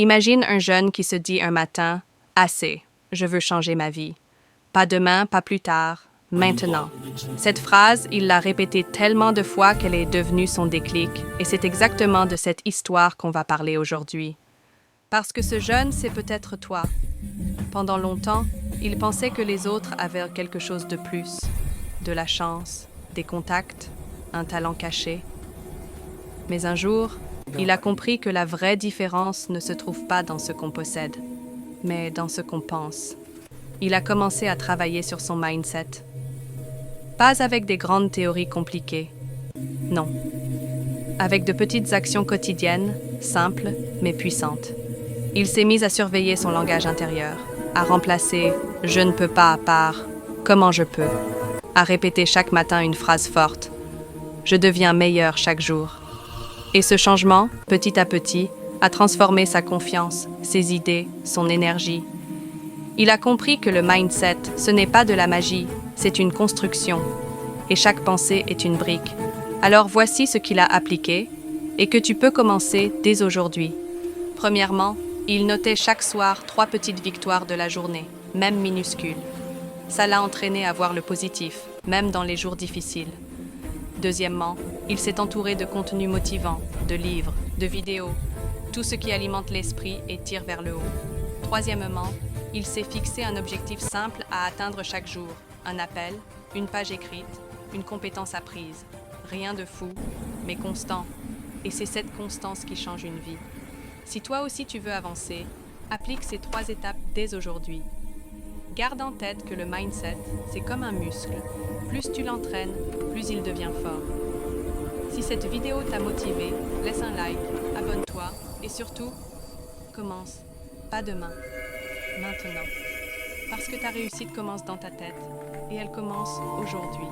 Imagine un jeune qui se dit un matin « Assez, je veux changer ma vie. Pas demain, pas plus tard, maintenant ». Cette phrase, il l'a répétée tellement de fois qu'elle est devenue son déclic, et c'est exactement de cette histoire qu'on va parler aujourd'hui. Parce que ce jeune, c'est peut-être toi. Pendant longtemps, il pensait que les autres avaient quelque chose de plus, de la chance, des contacts, un talent caché. Mais un jour, il a compris que la vraie différence ne se trouve pas dans ce qu'on possède, mais dans ce qu'on pense. Il a commencé à travailler sur son mindset. Pas avec des grandes théories compliquées, non. Avec de petites actions quotidiennes, simples mais puissantes. Il s'est mis à surveiller son langage intérieur, à remplacer « je ne peux pas » par « comment je peux », à répéter chaque matin une phrase forte « je deviens meilleur chaque jour ». Et ce changement, petit à petit, a transformé sa confiance, ses idées, son énergie. Il a compris que le mindset, ce n'est pas de la magie, c'est une construction. Et chaque pensée est une brique. Alors voici ce qu'il a appliqué et que tu peux commencer dès aujourd'hui. Premièrement, il notait chaque soir 3 petites victoires de la journée, même minuscules. Ça l'a entraîné à voir le positif, même dans les jours difficiles. Deuxièmement, il s'est entouré de contenus motivants, de livres, de vidéos, tout ce qui alimente l'esprit et tire vers le haut. Troisièmement, il s'est fixé un objectif simple à atteindre chaque jour, un appel, une page écrite, une compétence apprise. Rien de fou, mais constant. Et c'est cette constance qui change une vie. Si toi aussi tu veux avancer, applique ces 3 étapes dès aujourd'hui. Garde en tête que le mindset, c'est comme un muscle. Plus tu l'entraînes, plus il devient fort. Si cette vidéo t'a motivé, laisse un like, abonne-toi et surtout, commence. Pas demain, maintenant. Parce que ta réussite commence dans ta tête et elle commence aujourd'hui.